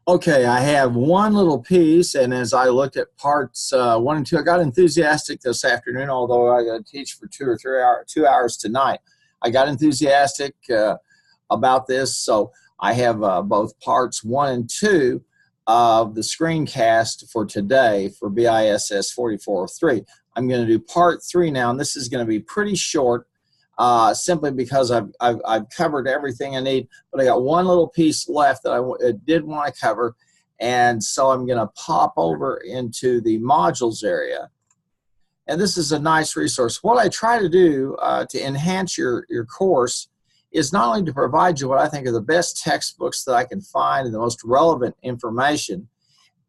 Okay, I have one little piece, and as I looked at parts 1 and 2, I got enthusiastic this afternoon, although I got to teach for 2 hours tonight. I got enthusiastic about this, so I have both parts 1 and 2 of the screencast for today for BISS 4403. I'm going to do part 3 now, and this is going to be pretty short, simply because I've covered everything I need, but I got one little piece left that I did want to cover, and so I'm going to pop over into the modules area. And this is a nice resource. What I try to do to enhance your course is not only to provide you what I think are the best textbooks that I can find and the most relevant information,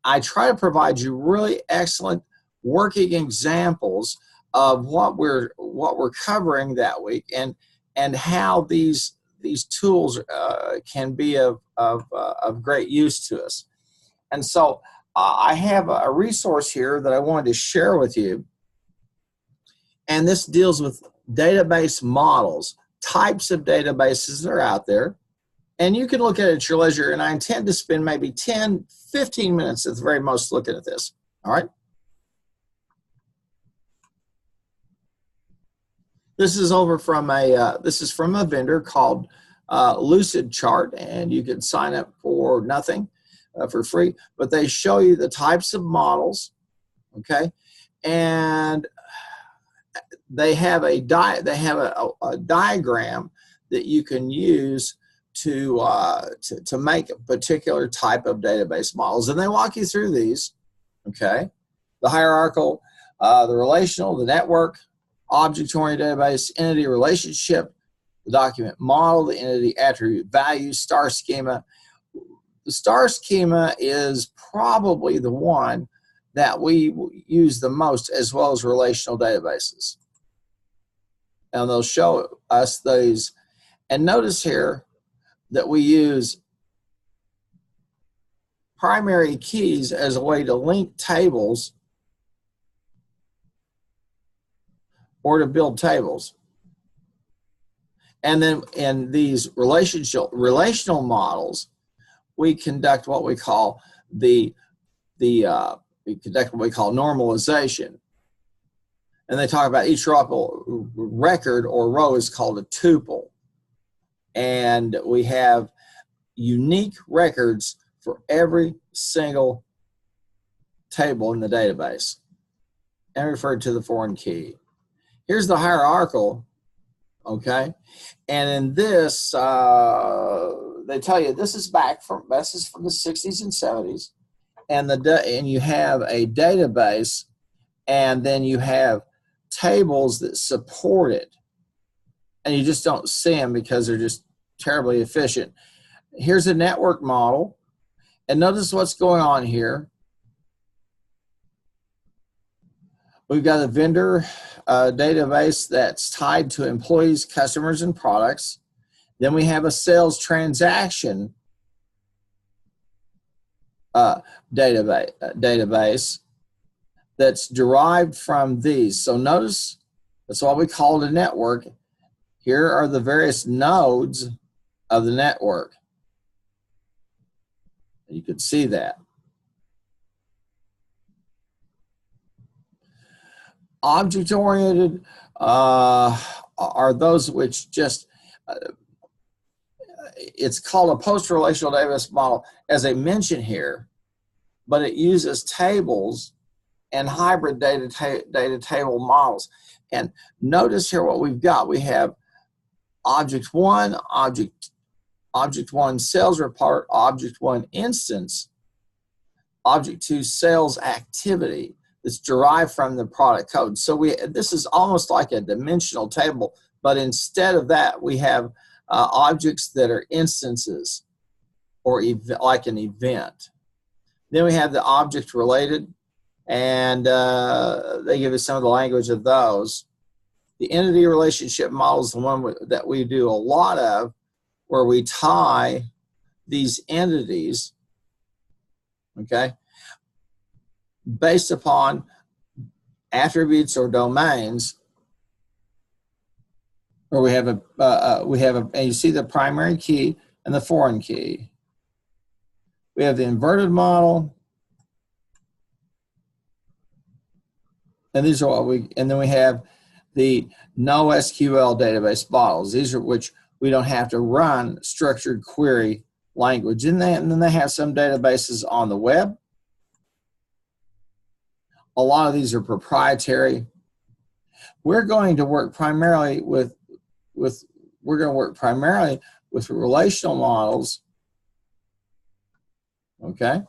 I try to provide you really excellent working examples of what we're covering that week, and how these tools can be of great use to us. And so I have a resource here that I wanted to share with you, and this deals with database models, types of databases that are out there, and you can look at it at your leisure, and I intend to spend maybe 10-15 minutes at the very most looking at this. All right. This is over from a vendor called Lucid Chart, and you can sign up for nothing, for free. But they show you the types of models, okay, and they have a diagram that you can use to make a particular type of database models, and they walk you through these, okay, the hierarchical, the relational, the network, object-oriented database, entity relationship, the document model, the entity attribute value, star schema. The star schema is probably the one that we use the most, as well as relational databases. And they'll show us these. And notice here that we use primary keys as a way to link tables or to build tables. And then in these relational models, we conduct what we call normalization. And they talk about each record or row is called a tuple. And we have unique records for every single table in the database, and referred to the foreign key. Here's the hierarchical, okay? And in this, they tell you this is from the 60s and 70s, and you have a database, and then you have tables that support it, and you just don't see them because they're just terribly efficient. Here's a network model, and notice what's going on here. We've got a vendor database that's tied to employees, customers, and products. Then we have a sales transaction database that's derived from these. So notice that's what we call a network. Here are the various nodes of the network. You can see that. Object-oriented are those which just, it's called a post-relational database model, as I mentioned here, but it uses tables and hybrid data table models. And notice here what we've got. We have object 1, object 1 sales report, object 1 instance, object 2 sales activity. It's derived from the product code. So this is almost like a dimensional table, but instead of that, we have objects that are instances, or like an event. Then we have the object related, and they give us some of the language of those. The entity relationship model is the one that we do a lot of, where we tie these entities, okay, based upon attributes or domains, where we have and you see the primary key and the foreign key. We have the inverted model. And these are and then we have the no SQL database models. These are which we don't have to run structured query language. And then they have some databases on the web. A lot of these are proprietary. We're going to work primarily with relational models. Okay.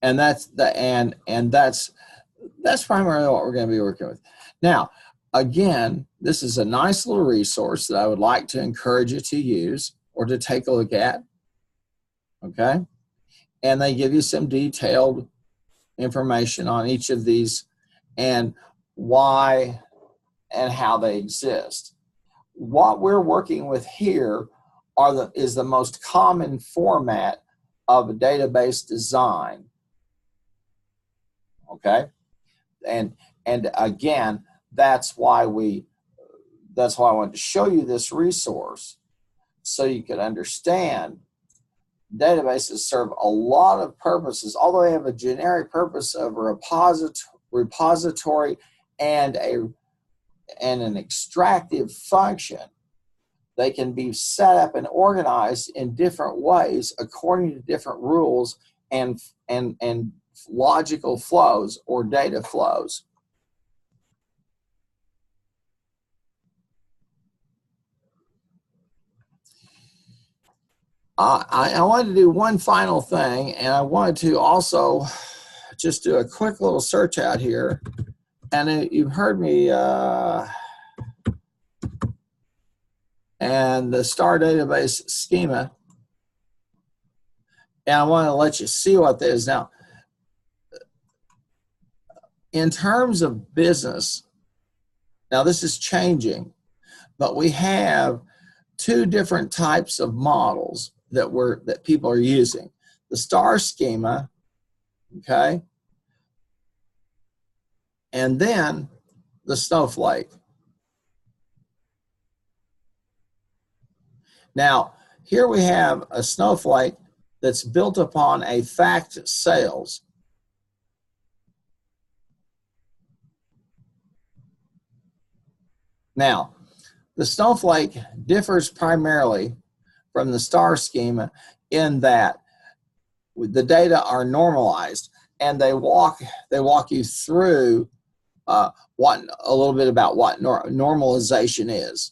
And that's primarily what we're going to be working with. Now, again, this is a nice little resource that I would like to encourage you to use or to take a look at. Okay. And they give you some detailed information on each of these and why and how they exist. What we're working with here is the most common format of a database design. Okay, and again, that's why I wanted to show you this resource so you could understand databases serve a lot of purposes. Although they have a generic purpose of a repository and an extractive function, they can be set up and organized in different ways according to different rules and logical flows or data flows. I wanted to do one final thing, and I wanted to also just do a quick little search out here. And you've heard me and the star database schema. And I want to let you see what that is. Now, in terms of business, now this is changing, but we have two different types of models that people are using. The star schema, okay, and then the snowflake. Now, here we have a snowflake that's built upon a fact sales. Now, the snowflake differs primarily from the star schema in that the data are normalized, and they walk you through a little bit about what normalization is.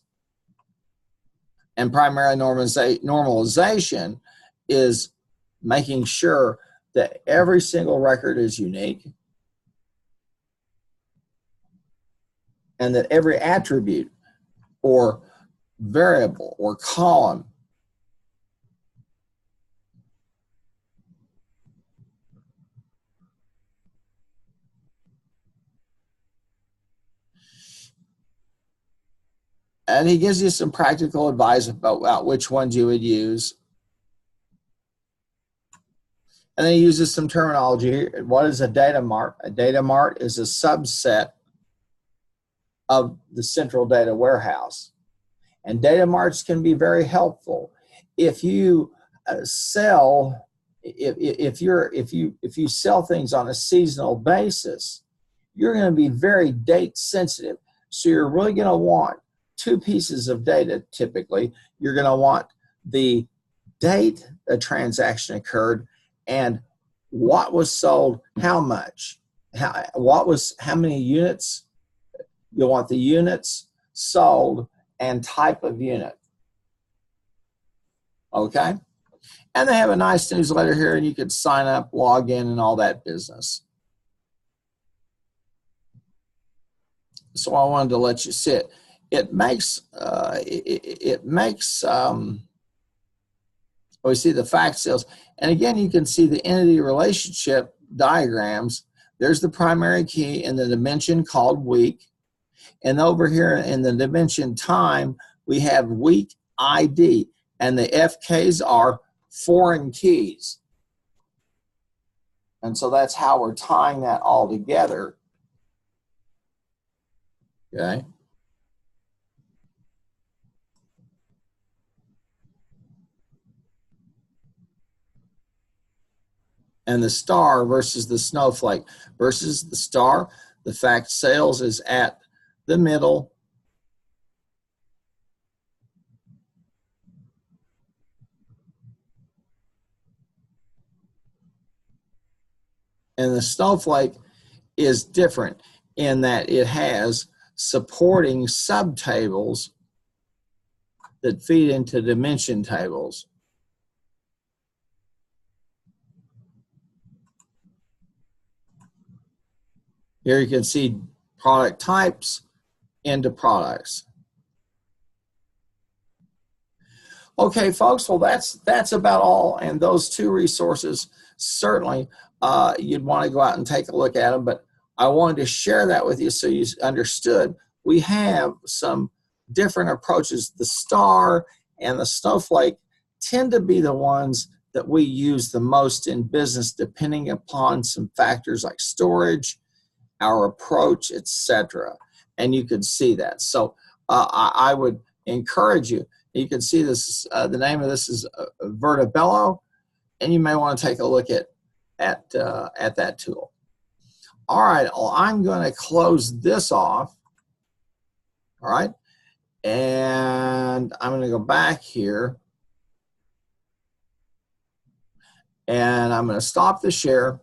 And primarily normalization is making sure that every single record is unique and that every attribute or variable or column and he gives you some practical advice about which ones you would use. And then he uses some terminology. What is a data mart? A data mart is a subset of the central data warehouse. And data marts can be very helpful. If you sell, if you sell things on a seasonal basis, you're going to be very date sensitive. So you're really going to want two pieces of data typically. You're going to want the date a transaction occurred and what was sold, how much, how many units. You'll want the units sold and type of unit. Okay? And they have a nice newsletter here, and you could sign up, log in, and all that business. So I wanted to let you see it. It makes, we see the fact sales. And again, you can see the entity relationship diagrams. There's the primary key in the dimension called week. And over here in the dimension time, we have week ID. And the FKs are foreign keys. And so that's how we're tying that all together. Okay. And the star versus the snowflake versus the star, the fact sales is at the middle. And the snowflake is different in that it has supporting subtables that feed into dimension tables. Here you can see product types into products. Okay, folks, well, that's about all. And those two resources, certainly you'd want to go out and take a look at them. But I wanted to share that with you so you understood we have some different approaches. The star and the snowflake tend to be the ones that we use the most in business, depending upon some factors like storage, our approach, etc. And you could see that. So I would encourage you. You can see this. The name of this is Vertibello, and you may want to take a look at that tool. All right, well, I'm going to close this off. All right, and I'm going to go back here, and I'm going to stop the share.